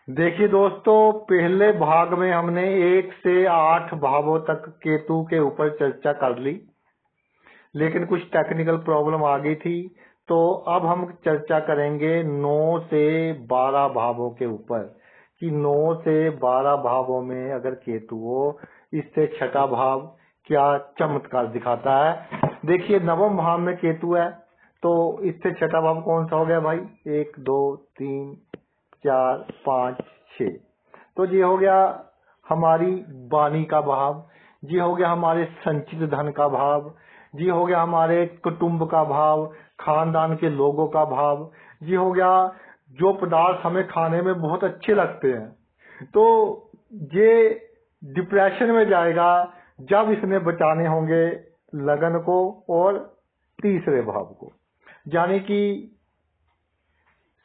देखिए दोस्तों, पहले भाग में हमने 1 से 8 भावों तक केतु के ऊपर चर्चा कर ली, लेकिन कुछ टेक्निकल प्रॉब्लम आ गई थी। तो अब हम चर्चा करेंगे 9 से 12 भावों के ऊपर कि 9 से 12 भावों में अगर केतु हो, इससे छठा भाव क्या चमत्कार दिखाता है। देखिए, नवम भाव में केतु है, तो इससे छठा भाव कौन सा हो गया भाई? 1 2 3 4 5 6। तो ये हो गया हमारी वाणी का भाव, ये हो गया हमारे संचित धन का भाव, ये हो गया हमारे कुटुंब का भाव, खानदान के लोगों का भाव, ये हो गया जो पदार्थ हमें खाने में बहुत अच्छे लगते हैं। तो ये डिप्रेशन में जाएगा जब इसने बचाने होंगे लगन को और तीसरे भाव को, यानी कि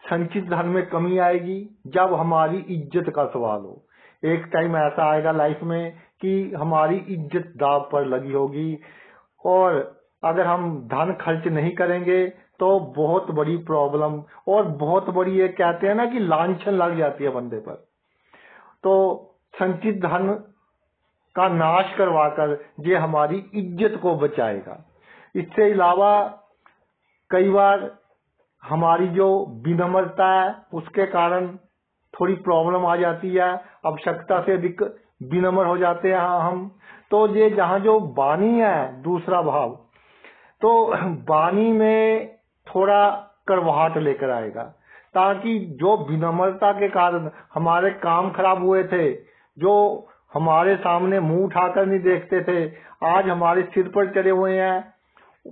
संचित धन में कमी आएगी जब हमारी इज्जत का सवाल हो। एक टाइम ऐसा आएगा लाइफ में कि हमारी इज्जत दांव पर लगी होगी, और अगर हम धन खर्च नहीं करेंगे तो बहुत बड़ी प्रॉब्लम और बहुत बड़ी, ये कहते हैं ना कि लांछन लग जाती है बंदे पर। तो संचित धन का नाश करवाकर ये हमारी इज्जत को बचाएगा। इससे अलावा कई बार हमारी जो विनम्रता है उसके कारण थोड़ी प्रॉब्लम आ जाती है, आवश्यकता से अधिक विनम्र हो जाते हैं हम। तो ये जहाँ जो वाणी है दूसरा भाव, तो वाणी में थोड़ा कड़वाहट लेकर आएगा, ताकि जो विनम्रता के कारण हमारे काम खराब हुए थे, जो हमारे सामने मुंह उठाकर नहीं देखते थे, आज हमारे सिर पर चढ़े हुए हैं,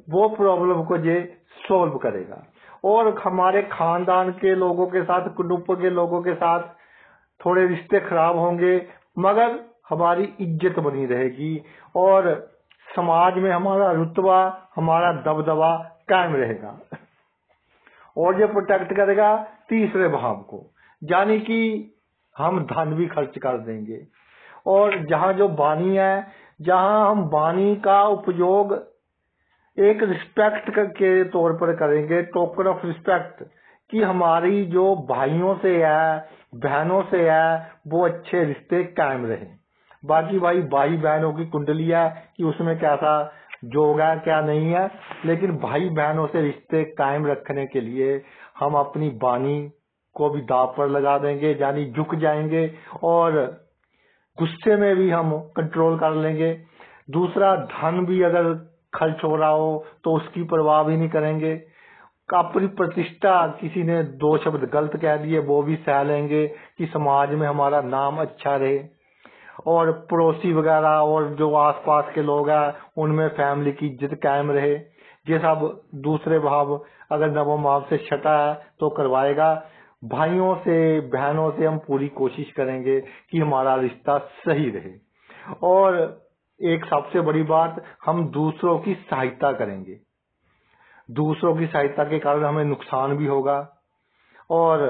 वो प्रॉब्लम को ये सॉल्व करेगा। और हमारे खानदान के लोगों के साथ, कुटुंब के लोगों के साथ थोड़े रिश्ते खराब होंगे, मगर हमारी इज्जत बनी रहेगी और समाज में हमारा रुतबा, हमारा दबदबा कायम रहेगा। और ये प्रोटेक्ट करेगा तीसरे भाव को, यानी कि हम धन भी खर्च कर देंगे। और जहाँ जो वाणी है, जहाँ हम वाणी का उपयोग एक रिस्पेक्ट के तौर पर करेंगे, टोकन ऑफ रिस्पेक्ट, कि हमारी जो भाइयों से है, बहनों से है, वो अच्छे रिश्ते कायम रहे। बाकी भाई बहनों की कुंडली है कि उसमें कैसा जोग है क्या नहीं है, लेकिन भाई बहनों से रिश्ते कायम रखने के लिए हम अपनी वाणी को भी दांव पर लगा देंगे, यानी झुक जाएंगे और गुस्से में भी हम कंट्रोल कर लेंगे। दूसरा, धन भी अगर खर्च हो रहा हो तो उसकी परवाह भी नहीं करेंगे। अपनी प्रतिष्ठा, किसी ने 2 शब्द गलत कह दिए, वो भी सह लेंगे कि समाज में हमारा नाम अच्छा रहे। और पड़ोसी वगैरह और जो आसपास के लोग हैं उनमें फैमिली की इज्जत कायम रहे। ये सब दूसरे भाव अगर नवम भाव से छठा है तो करवाएगा। भाइयों से, बहनों से हम पूरी कोशिश करेंगे कि हमारा रिश्ता सही रहे। और एक सबसे बड़ी बात, हम दूसरों की सहायता करेंगे। दूसरों की सहायता के कारण हमें नुकसान भी होगा और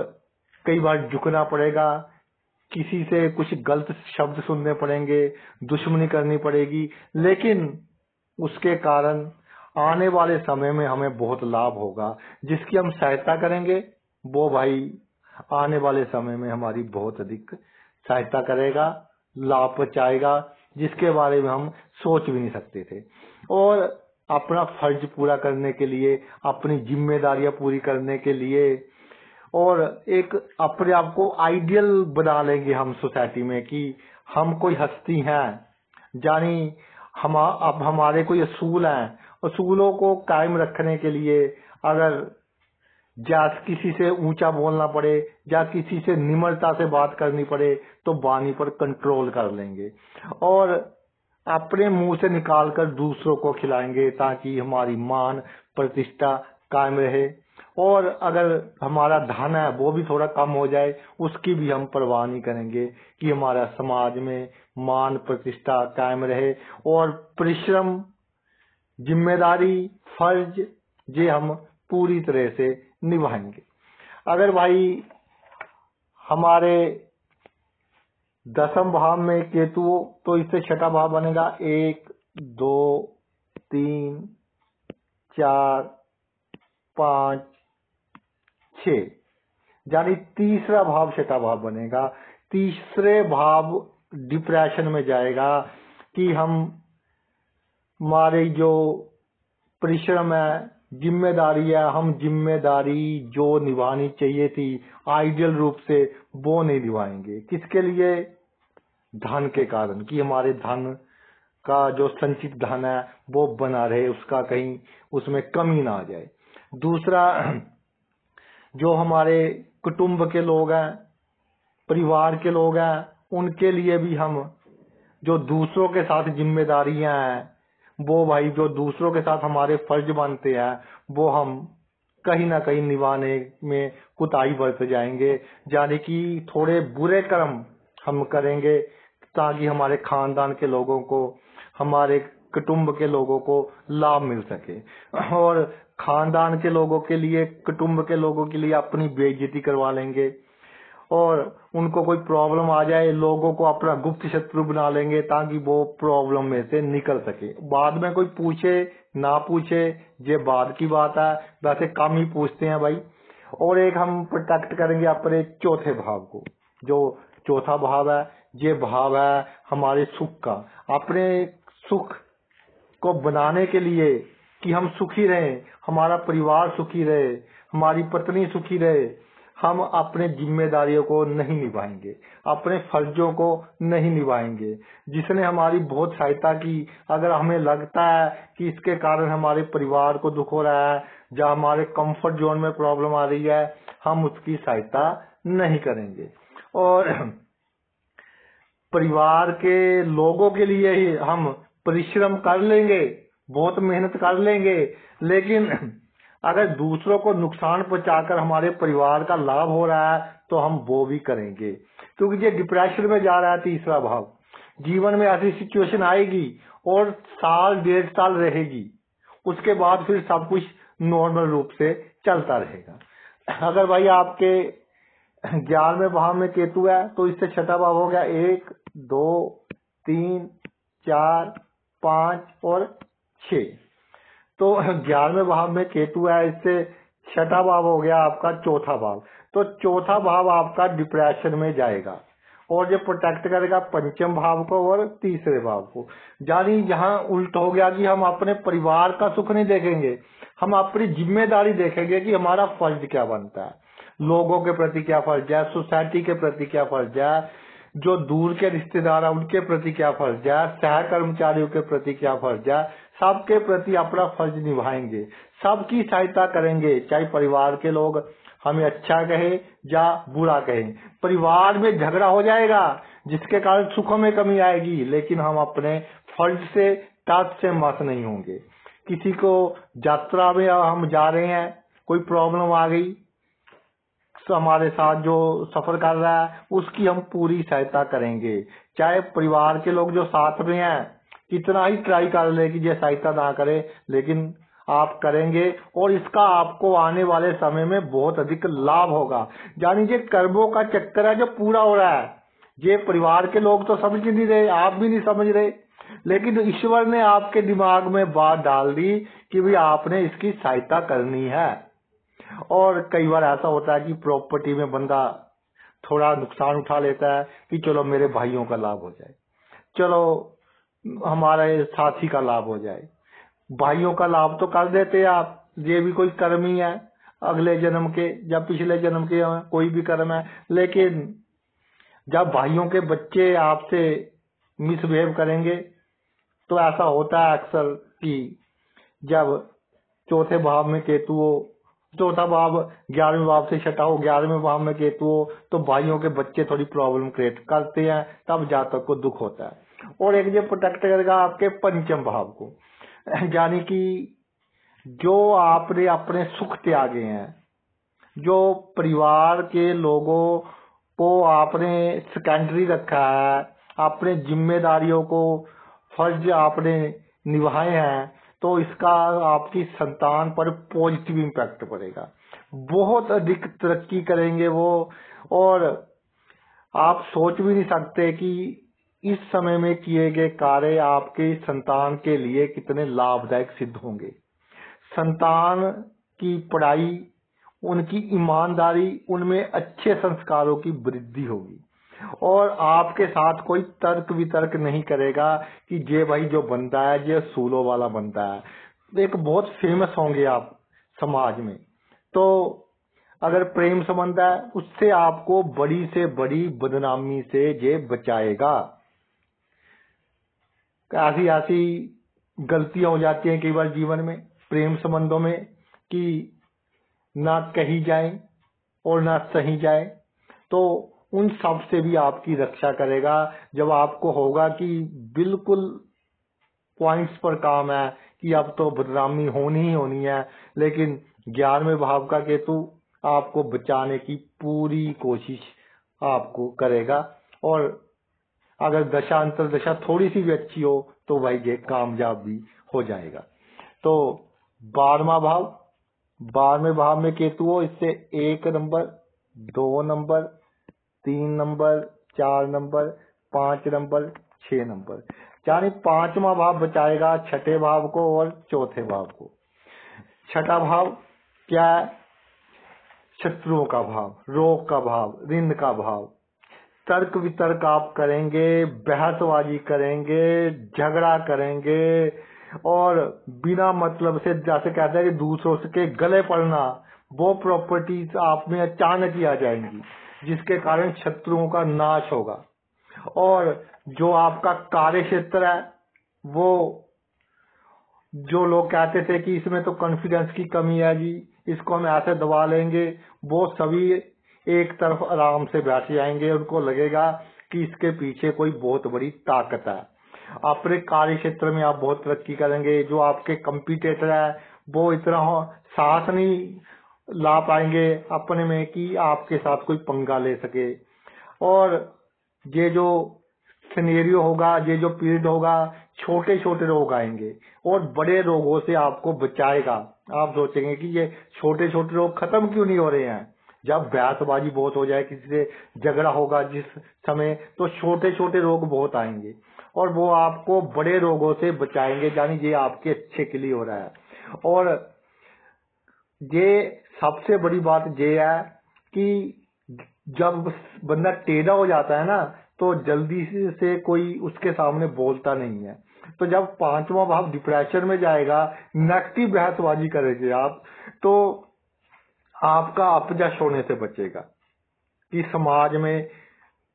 कई बार झुकना पड़ेगा, किसी से कुछ गलत शब्द सुनने पड़ेंगे, दुश्मनी करनी पड़ेगी, लेकिन उसके कारण आने वाले समय में हमें बहुत लाभ होगा। जिसकी हम सहायता करेंगे वो भाई आने वाले समय में हमारी बहुत अधिक सहायता करेगा, लाभ पहुंचाएगा, जिसके बारे में हम सोच भी नहीं सकते थे। और अपना फर्ज पूरा करने के लिए, अपनी जिम्मेदारियां पूरी करने के लिए, और एक अपने आप को आइडियल बना लेंगे हम सोसाइटी में कि हम कोई हस्ती हैं, यानी हम अब हमारे कोई असूल हैं। असूलों को कायम रखने के लिए अगर या किसी से ऊंचा बोलना पड़े या किसी से निम्रता से बात करनी पड़े तो वाणी पर कंट्रोल कर लेंगे और अपने मुंह से निकालकर दूसरों को खिलाएंगे, ताकि हमारी मान प्रतिष्ठा कायम रहे। और अगर हमारा धन है वो भी थोड़ा कम हो जाए, उसकी भी हम परवाह नहीं करेंगे कि हमारा समाज में मान प्रतिष्ठा कायम रहे। और परिश्रम, जिम्मेदारी, फर्ज, ये हम पूरी तरह से निभाएंगे। अगर भाई हमारे 10वें भाव में केतु हो तो इससे छठा भाव बनेगा 1 2 3 4 5 6। यानी तीसरा भाव छठा भाव बनेगा। तीसरे भाव डिप्रेशन में जाएगा कि हम हमारे जो परिश्रम है, जिम्मेदारी है, हम जिम्मेदारी जो निभानी चाहिए थी आइडियल रूप से वो नहीं निभाएंगे। किसके लिए? धन के कारण, कि हमारे धन का जो संचित धन है वो बना रहे, उसका कहीं उसमें कमी ना आ जाए। दूसरा, जो हमारे कुटुंब के लोग हैं, परिवार के लोग हैं, उनके लिए भी हम जो दूसरों के साथ जिम्मेदारियां हैं, वो भाई जो दूसरों के साथ हमारे फर्ज बनते हैं वो हम कहीं ना कहीं निभाने में कुताही बरत जाएंगे, यानी कि थोड़े बुरे कर्म हम करेंगे ताकि हमारे खानदान के लोगों को, हमारे कुटुंब के लोगों को लाभ मिल सके। और खानदान के लोगों के लिए, कुटुंब के लोगों के लिए अपनी बेइज्जती करवा लेंगे और उनको कोई प्रॉब्लम आ जाए, लोगों को अपना गुप्त शत्रु बना लेंगे ताकि वो प्रॉब्लम में से निकल सके। बाद में कोई पूछे ना पूछे ये बाद की बात है, वैसे कम ही पूछते हैं भाई। और एक हम प्रोटेक्ट करेंगे अपने चौथे भाव को। जो चौथा भाव है, ये भाव है हमारे सुख का। अपने सुख को बनाने के लिए कि हम सुखी रहें, हमारा परिवार सुखी रहे, हमारी पत्नी सुखी रहे, हम अपने जिम्मेदारियों को नहीं निभाएंगे, अपने फर्जों को नहीं निभाएंगे। जिसने हमारी बहुत सहायता की, अगर हमें लगता है कि इसके कारण हमारे परिवार को दुख हो रहा है या हमारे कंफर्ट जोन में प्रॉब्लम आ रही है, हम उसकी सहायता नहीं करेंगे। और परिवार के लोगों के लिए ही हम परिश्रम कर लेंगे, बहुत मेहनत कर लेंगे, लेकिन अगर दूसरों को नुकसान पहुंचाकर हमारे परिवार का लाभ हो रहा है तो हम वो भी करेंगे, क्योंकि ये डिप्रेशन में जा रहा है। तीसरा भाव, जीवन में ऐसी सिचुएशन आएगी और साल डेढ़ साल रहेगी, उसके बाद फिर सब कुछ नॉर्मल रूप से चलता रहेगा। अगर भाई आपके 11वें भाव में केतु है तो इससे छठा भाव हो गया 1, 2, 3, 4, 5 और 6। तो 11वें भाव में केतु है, इससे छठा भाव हो गया आपका चौथा भाव। तो चौथा भाव आपका डिप्रेशन में जाएगा और ये प्रोटेक्ट करेगा पंचम भाव को और तीसरे भाव को। यानी यहाँ उल्ट हो गया कि हम अपने परिवार का सुख नहीं देखेंगे, हम अपनी जिम्मेदारी देखेंगे कि हमारा फर्ज क्या बनता है, लोगों के प्रति क्या फर्ज है, सोसाइटी के प्रति क्या फर्ज है, जो दूर के रिश्तेदार हैं उनके प्रति क्या फर्ज है, सह कर्मचारियों के प्रति क्या फर्ज है, सबके प्रति अपना फर्ज निभाएंगे, सबकी सहायता करेंगे, चाहे परिवार के लोग हमें अच्छा कहे या बुरा कहे। परिवार में झगड़ा हो जाएगा जिसके कारण सुखों में कमी आएगी, लेकिन हम अपने फर्ज से टच से मत नहीं होंगे। किसी को यात्रा में हम जा रहे हैं, कोई प्रॉब्लम आ गई तो हमारे साथ जो सफर कर रहा है उसकी हम पूरी सहायता करेंगे, चाहे परिवार के लोग जो साथ में हैं कितना ही ट्राई कर ले कि ये सहायता ना करे, लेकिन आप करेंगे और इसका आपको आने वाले समय में बहुत अधिक लाभ होगा। यानी ये कर्मों का चक्कर है जो पूरा हो रहा है। ये परिवार के लोग तो समझ नहीं रहे, आप भी नहीं समझ रहे, लेकिन ईश्वर ने आपके दिमाग में बात डाल दी कि भी आपने इसकी सहायता करनी है। और कई बार ऐसा होता है कि प्रॉपर्टी में बंदा थोड़ा नुकसान उठा लेता है कि चलो मेरे भाइयों का लाभ हो जाए, चलो हमारे साथी का लाभ हो जाए। भाइयों का लाभ तो कर देते हैं आप, ये भी कोई कर्म ही है, अगले जन्म के या पिछले जन्म के कोई भी कर्म है। लेकिन जब भाइयों के बच्चे आपसे मिसबिहेव करेंगे तो ऐसा होता है अक्सर कि जब चौथे भाव में केतु हो, चौथा भाव 11वें भाव से छठा हो, 11वें भाव में केतु हो, तो भाइयों के बच्चे थोड़ी प्रॉब्लम क्रिएट करते हैं, तब जातक को दुख होता है। और एक जो प्रोटेक्ट करेगा आपके पंचम भाव को, यानी कि जो आपने अपने सुख त्यागे हैं, जो परिवार के लोगों को आपने सेकेंडरी रखा है, अपने जिम्मेदारियों को फर्ज आपने निभाए हैं, तो इसका आपकी संतान पर पॉजिटिव इम्पैक्ट पड़ेगा, बहुत अधिक तरक्की करेंगे वो। और आप सोच भी नहीं सकते कि इस समय में किए गए कार्य आपके संतान के लिए कितने लाभदायक सिद्ध होंगे। संतान की पढ़ाई उनकी ईमानदारी, उनमें अच्छे संस्कारों की वृद्धि होगी। और आपके साथ कोई तर्क वितर्क नहीं करेगा कि ये भाई जो बंदा है ये सूलों वाला बंदा है। एक बहुत फेमस होंगे आप समाज में। तो अगर प्रेम संबंध है उससे आपको बड़ी से बड़ी बदनामी से ये बचाएगा। ऐसी ऐसी गलतियां हो जाती हैं कई बार जीवन में प्रेम संबंधों में कि ना कही जाए और ना सही जाए, तो उन सब से भी आपकी रक्षा करेगा। जब आपको होगा कि बिल्कुल पॉइंट्स पर काम है कि अब तो बदनामी होनी ही होनी है, लेकिन 11वें भाव का केतु आपको बचाने की पूरी कोशिश आपको करेगा। और अगर दशा अंतर दशा थोड़ी सी भी अच्छी हो तो भाई ये कामयाब भी हो जाएगा। तो 12वां भाव, 12वें भाव में केतु हो, इससे 1 number, 2 number, 3 number, 4 number, 5 number, 6 number, यानी 5वां भाव बचाएगा 6ठे भाव को और 4थे भाव को। 6ठा भाव क्या है? शत्रुओं का भाव, रोग का भाव, ऋण का भाव। तर्क वितर्क आप करेंगे, बहसबाजी करेंगे, झगड़ा करेंगे और बिना मतलब से, जैसे कहते हैं कि दूसरों के गले पड़ना, वो प्रॉपर्टीज आप में अचानक ही आ जाएंगी जिसके कारण शत्रुओं का नाश होगा। और जो आपका कार्य क्षेत्र है, वो जो लोग कहते थे कि इसमें तो कॉन्फिडेंस की कमी है जी, इसको हम ऐसे दबा लेंगे, वो सभी एक तरफ आराम से बैठ जाएंगे। उनको लगेगा कि इसके पीछे कोई बहुत बड़ी ताकत है। अपने कार्य क्षेत्र में आप बहुत तरक्की करेंगे। जो आपके कंपटीटर है वो इतना साहस नहीं ला पाएंगे अपने में कि आपके साथ कोई पंगा ले सके। और ये जो सिनेरियो होगा, ये जो पीरियड होगा, छोटे छोटे रोग आएंगे और बड़े रोगों से आपको बचाएगा। आप सोचेंगे कि ये छोटे छोटे रोग खत्म क्यों नहीं हो रहे हैं। जब बहसबाजी बहुत हो जाए, किसी से झगड़ा होगा जिस समय, तो छोटे छोटे रोग बहुत आएंगे और वो आपको बड़े रोगों से बचाएंगे। यानी ये आपके अच्छे के लिए हो रहा है। और ये सबसे बड़ी बात ये है कि जब बंदा टेढ़ा हो जाता है ना, तो जल्दी से कोई उसके सामने बोलता नहीं है। तो जब 5वां भाव डिप्रेशन में जाएगा, नेगेटिव बहसबाजी करेंगे आप, तो आपका अपजश होने से बचेगा कि समाज में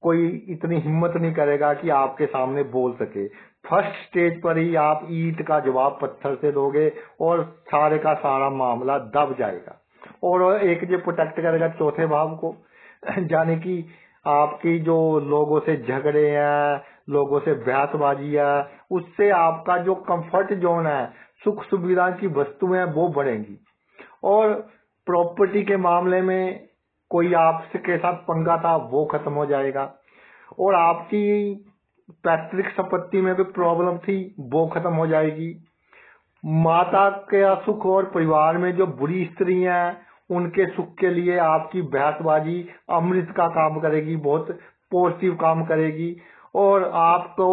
कोई इतनी हिम्मत नहीं करेगा कि आपके सामने बोल सके। फर्स्ट स्टेज पर ही आप ईंट का जवाब पत्थर से दोगे और सारे का सारा मामला दब जाएगा। और एक जो प्रोटेक्ट करेगा 4थे भाव को, यानी कि आपकी जो लोगों से झगड़े हैं, लोगों से बहसबाजी है, उससे आपका जो कंफर्ट जोन है, सुख सुविधा की वस्तुएं वो बढ़ेंगी। और प्रॉपर्टी के मामले में कोई आपके साथ पंगा था वो खत्म हो जाएगा। और आपकी पैतृक संपत्ति में भी प्रॉब्लम थी वो खत्म हो जाएगी। माता का सुख और परिवार में जो बुरी स्त्रियां हैं उनके सुख के लिए आपकी बहसबाजी अमृत का काम करेगी, बहुत पॉजिटिव काम करेगी। और आपको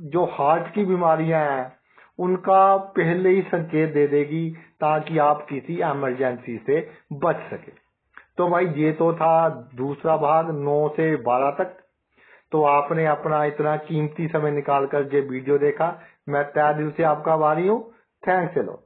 जो हार्ट की बीमारियां हैं उनका पहले ही संकेत दे देगी ताकि आप किसी इमरजेंसी से बच सके। तो भाई ये तो था दूसरा भाग 9 से 12 तक। तो आपने अपना इतना कीमती समय निकाल कर ये वीडियो देखा, मैं तहे दिल से आपका आभारी हूँ। Thanks a lot.